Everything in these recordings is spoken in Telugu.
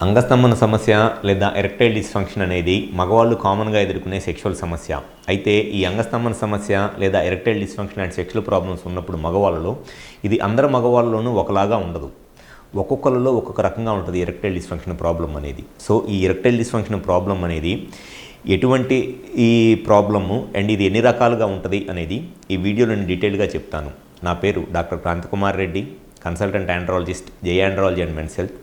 అంగస్తంభన సమస్య లేదా ఎరెక్టైల్ డిస్ఫంక్షన్ అనేది మగవాళ్ళు కామన్గా ఎదుర్కొనే సెక్షువల్ సమస్య. అయితే ఈ అంగస్తంభన సమస్య లేదా erectile dysfunction and sexual problems ఉన్నప్పుడు మగవాళ్ళలో ఇది అందరు మగవాళ్ళలోనూ ఒకలాగా ఉండదు. ఒక్కొక్కరిలో ఒక్కొక్క రకంగా ఉంటుంది ఎరెక్టైల్ డిస్ఫంక్షన్ ప్రాబ్లం అనేది. సో ఈ ఎరెక్టైల్ డిస్ఫంక్షన్ ప్రాబ్లం అనేది ఎటువంటి ఈ ప్రాబ్లము అండ్ ఇది ఎన్ని రకాలుగా ఉంటుంది అనేది ఈ వీడియోలో నేను డీటెయిల్గా చెప్తాను. నా పేరు doctor Kranthi Kumar Reddy, consultant andrologist, జై ఆండ్రాలజీ అండ్ మెన్స్ హెల్త్.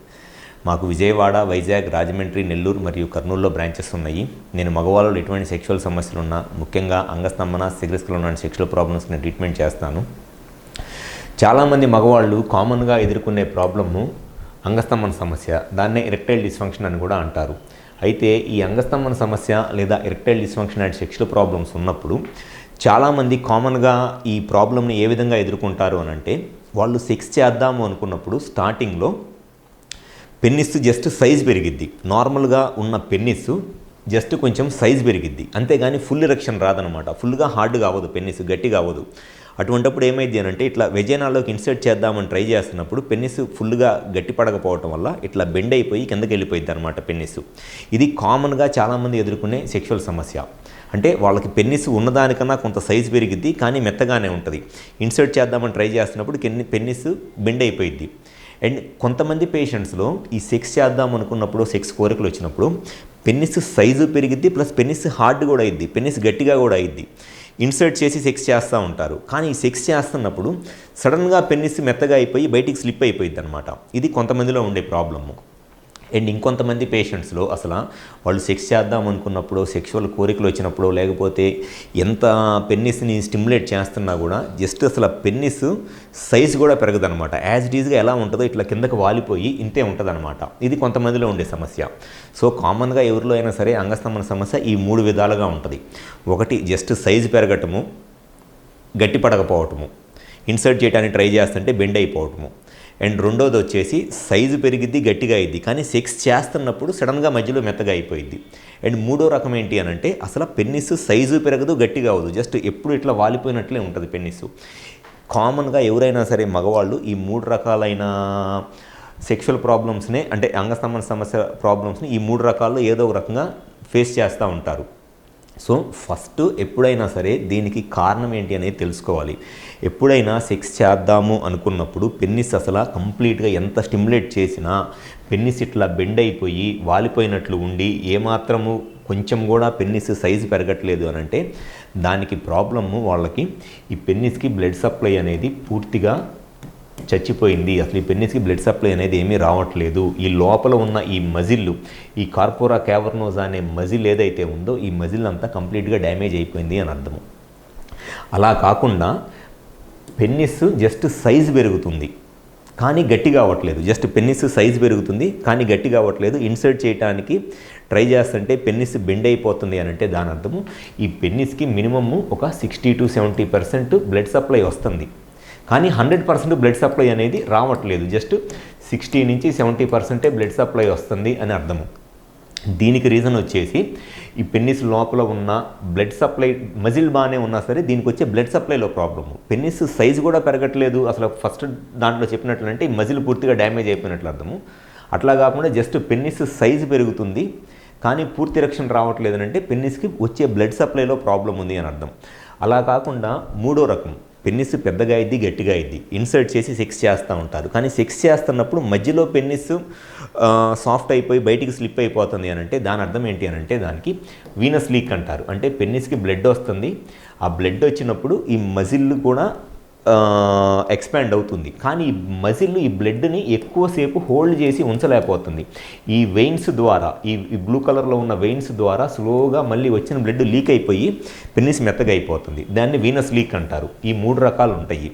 మాకు విజయవాడ, వైజాగ్, రాజమండ్రి, నెల్లూరు మరియు కర్నూలులో బ్రాంచెస్ ఉన్నాయి. నేను మగవాళ్ళలో ఎటువంటి సెక్షువల్ సమస్యలు ఉన్నా, ముఖ్యంగా అంగస్తంభన, సిగ్రెస్కులో ఉన్న సెక్షువల్ ప్రాబ్లమ్స్కి నేను ట్రీట్మెంట్ చేస్తాను. చాలామంది మగవాళ్ళు కామన్గా ఎదుర్కొనే ప్రాబ్లము అంగస్తంభన సమస్య, దాన్నే ఎరెక్టైల్ డిస్ఫంక్షన్ అని కూడా అంటారు. అయితే ఈ అంగస్తంభన సమస్య లేదా erectile dysfunction and sexual problems ఉన్నప్పుడు చాలామంది కామన్గా ఈ ప్రాబ్లమ్ని ఏ విధంగా ఎదుర్కొంటారు అని అంటే, వాళ్ళు సెక్స్ చేద్దాము అనుకున్నప్పుడు స్టార్టింగ్లో పెన్నిస్ జస్ట్ సైజ్ పెరిగిద్ది. నార్మల్గా ఉన్న పెన్నిస్ జస్ట్ కొంచెం సైజ్ పెరిగిద్ది, అంతేగాని ఫుల్ ఎరెక్షన్ రాదనమాట. ఫుల్గా హార్డ్గా అవ్వదు, పెన్నిస్ గట్టిగా అవ్వదు. అటువంటిప్పుడు ఏమైంది అని అంటే, ఇట్లా వెజైనాలోకి ఇన్సర్ట్ చేద్దామని ట్రై చేస్తున్నప్పుడు పెన్నిస్ ఫుల్గా గట్టి పడకపోవటం వల్ల ఇట్లా బెండ్ అయిపోయి కిందకి వెళ్ళిపోయింది అనమాట పెన్నిస్. ఇది కామన్గా చాలామంది ఎదుర్కొనే సెక్షువల్ సమస్య. అంటే వాళ్ళకి పెన్నిస్ ఉన్నదానికన్నా కొంత సైజు పెరిగిద్ది, కానీ మెత్తగానే ఉంటుంది. ఇన్సర్ట్ చేద్దామని ట్రై చేస్తున్నప్పుడు పెన్నిస్ బెండ్ అయిపోయింది. అండ్ కొంతమంది పేషెంట్స్లో ఈ సెక్స్ చేద్దాం అనుకున్నప్పుడు, సెక్స్ కోరికలు వచ్చినప్పుడు పెన్నిస్ సైజు పెరిగిద్ది, ప్లస్ పెన్నిస్ హార్డ్ కూడా అయింది, పెన్నిస్ గట్టిగా కూడా అయింది. ఇన్సర్ట్ చేసి సెక్స్ చేస్తూ ఉంటారు, కానీ ఈ సెక్స్ చేస్తున్నప్పుడు సడన్గా పెన్నిస్ మెత్తగా అయిపోయి బయటికి స్లిప్ అయిపోయింది అనమాట. ఇది కొంతమందిలో ఉండే ప్రాబ్లము. అండ్ ఇంకొంతమంది పేషెంట్స్లో అసలు వాళ్ళు సెక్స్ చేద్దాం అనుకున్నప్పుడు, సెక్షువల్ కోరికలు వచ్చినప్పుడు, లేకపోతే ఎంత పెన్నిస్ని స్టిమ్యులేట్ చేస్తున్నా కూడా జస్ట్ అసలు పెన్నిస్ సైజ్ కూడా పెరగదనమాట. యాజ్ ఇట్ ఈజ్గా ఎలా ఉంటుందో ఇట్లా కిందకు వాలిపోయి ఇంతే ఉంటుందన్నమాట. ఇది కొంతమందిలో ఉండే సమస్య. సో కామన్గా ఎవరిలో అయినా సరే అంగస్తంభన సమస్య ఈ 3 విధాలుగా ఉంటుంది. ఒకటి జస్ట్ సైజు పెరగటము, గట్టి పడకపోవటము, ఇన్సర్ట్ చేయడానికి ట్రై చేస్తుంటే బెండ్ అయిపోవటము. అండ్ రెండోది వచ్చేసి సైజు పెరిగిద్ది, గట్టిగా అయింది, కానీ సెక్స్ చేస్తున్నప్పుడు సడన్గా మధ్యలో మెత్తగా అయిపోయింది. అండ్ మూడో రకం ఏంటి అని అంటే, అసలు పెన్నిస్ సైజు పెరగదు, గట్టిగా అవ్వదు, జస్ట్ ఎప్పుడు ఇట్లా వాలిపోయినట్లే ఉంటుంది పెన్నిస్. కామన్గా ఎవరైనా సరే మగవాళ్ళు ఈ 3 రకాలైన సెక్షువల్ ప్రాబ్లమ్స్నే, అంటే అంగస్తంభన సమస్య ప్రాబ్లమ్స్ని ఈ 3 రకాల్లో ఏదో ఒక రకంగా ఫేస్ చేస్తూ ఉంటారు. సో ఫస్ట్ ఎప్పుడైనా సరే దీనికి కారణం ఏంటి అనేది తెలుసుకోవాలి. ఎప్పుడైనా సెక్స్ చేద్దాము అనుకున్నప్పుడు పెన్నిస్ అసలు కంప్లీట్గా ఎంత స్టిమ్యులేట్ చేసినా పెన్నిస్ ఇట్లా బెండ్ అయిపోయి వాలిపోయినట్లు ఉండి ఏమాత్రము కొంచెం కూడా పెన్నిస్ సైజు పెరగట్లేదు అని అంటే, దానికి ప్రాబ్లము వాళ్ళకి ఈ పెన్నిస్కి బ్లడ్ సప్లై అనేది పూర్తిగా చచ్చిపోయింది. అసలు ఈ పెన్నిస్కి బ్లడ్ సప్లై అనేది ఏమీ రావట్లేదు. ఈ లోపల ఉన్న ఈ మజిల్, ఈ కార్పోరా క్యావర్నోసా అనే మజిల్ ఏదైతే ఉందో ఈ మజిల్ అంతా కంప్లీట్గా డ్యామేజ్ అయిపోయింది అని అర్థము. అలా కాకుండా పెన్నిస్ జస్ట్ సైజు పెరుగుతుంది కానీ గట్టిగా అవ్వట్లేదు. జస్ట్ పెన్నిస్ సైజు పెరుగుతుంది కానీ గట్టిగా అవ్వట్లేదు. ఇన్సర్ట్ చేయడానికి ట్రై చేస్తుంటే పెన్నిస్ బెండ్ అయిపోతుంది అని అంటే దాని అర్థము ఈ పెన్నిస్కి మినిమము ఒక 60 to 70% బ్లడ్ సప్లై వస్తుంది, కానీ 100% బ్లడ్ సప్లై అనేది రావట్లేదు. జస్ట్ 60 నుంచి 70% బ్లడ్ సప్లై వస్తుంది అని అర్థము. దీనికి రీజన్ వచ్చేసి ఈ పెన్నిస్ లోపల ఉన్న బ్లడ్ సప్లై, మజిల్ బాగానే ఉన్నా సరే దీనికి వచ్చే బ్లడ్ సప్లైలో ప్రాబ్లము. పెన్నిస్ సైజు కూడా పెరగట్లేదు. అసలు ఫస్ట్ దాంట్లో చెప్పినట్లంటే ఈ మజిల్ పూర్తిగా డ్యామేజ్ అయిపోయినట్లు అర్థము. అట్లా కాకుండా జస్ట్ పెన్నిస్ సైజు పెరుగుతుంది కానీ పూర్తి ఎరెక్షన్ రావట్లేదు అంటే పెన్నిస్కి వచ్చే బ్లడ్ సప్లైలో ప్రాబ్లం ఉంది అని అర్థం. అలా కాకుండా మూడో రకం, పెన్నిస్ పెద్దగా అయింది, గట్టిగా అయింది, ఇన్సర్ట్ చేసి సెక్స్ చేస్తూ ఉంటారు, కానీ సెక్స్ చేస్తున్నప్పుడు మధ్యలో పెన్నిస్ సాఫ్ట్ అయిపోయి బయటికి స్లిప్ అయిపోతుంది అని అంటే దాని అర్థం ఏంటి అని అంటే, దానికి వీనస్ లీక్ అంటారు. అంటే పెన్నిస్కి బ్లడ్ వస్తుంది, ఆ బ్లడ్ వచ్చినప్పుడు ఈ మజిల్ కూడా ఎక్స్పాండ్ అవుతుంది, కానీ ఈ మజిల్ ఈ బ్లడ్ని ఎక్కువసేపు హోల్డ్ చేసి ఉంచలేకపోతుంది. ఈ వెయిన్స్ ద్వారా, ఈ బ్లూ కలర్లో ఉన్న వెయిన్స్ ద్వారా స్లోగా మళ్ళీ వచ్చిన బ్లడ్ లీక్ అయిపోయి పెన్నిస్ మెత్తగా అయిపోతుంది. దాన్ని వీనస్ లీక్ అంటారు. ఈ 3 రకాలు ఉంటాయి.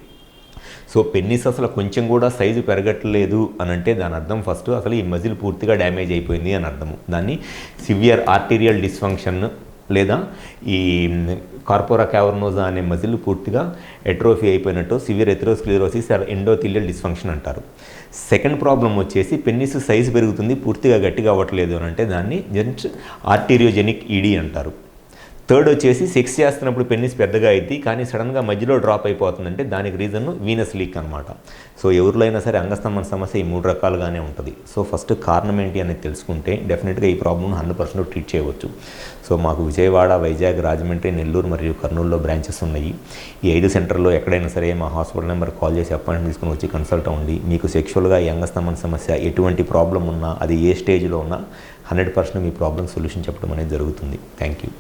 సో పెన్నిస్ అసలు కొంచెం కూడా సైజు పెరగట్లేదు అని అంటే దాని అర్థం ఫస్ట్ అసలు ఈ మజిల్ పూర్తిగా డ్యామేజ్ అయిపోయింది అని అర్థము. దాన్ని సివియర్ ఆర్టీరియల్ డిస్ఫంక్షన్ లేదా ఈ కార్పోరా క్యావర్నోసా అనే మజిల్ పూర్తిగా ఎట్రోఫీ అయిపోయినట్టు severe atherosclerosis or endothelial dysfunction అంటారు. సెకండ్ ప్రాబ్లం వచ్చేసి పెన్నిస్ సైజు పెరుగుతుంది, పూర్తిగా గట్టిగా అవ్వట్లేదు అని అంటే దాన్ని జస్ట్ ఆర్టీరియోజెనిక్ ఈడీ అంటారు. థర్డ్ వచ్చేసి సెక్స్ చేస్తున్నప్పుడు పెన్నిస్ పెద్దగా అయింది కానీ సడన్గా మధ్యలో డ్రాప్ అయిపోతుందంటే దానికి రీజన్ వీనస్ లీక్ అనమాట. సో ఎవరిలో అయినా సరే అంగస్తంభన సమస్య ఈ 3 రకాలుగానే ఉంటుంది. సో ఫస్ట్ కారణం ఏంటి అనేది తెలుసుకుంటే డెఫినెట్గా ఈ ప్రాబ్లమ్ను 100% ట్రీట్ చేయవచ్చు. సో మాకు విజయవాడ, వైజాగ్, రాజమండ్రి, నెల్లూరు మరియు కర్నూలులో బ్రాంచెస్ ఉన్నాయి. ఈ 5 సెంటర్లో ఎక్కడైనా సరే మా హాస్పిటల్ నెంబర్ కాల్ చేసి అపాయింట్మెంట్ తీసుకుని వచ్చి కన్సల్ట్ అవ్వండి. మీకు సెక్షువల్గా ఈ అంగస్తంభన సమస్య ఎటువంటి ప్రాబ్లం ఉన్నా అది ఏ స్టేజ్లో ఉన్నా 100% మీ ప్రాబ్లమ్ సొల్యూషన్ చెప్పడం అనేది జరుగుతుంది. Thank you.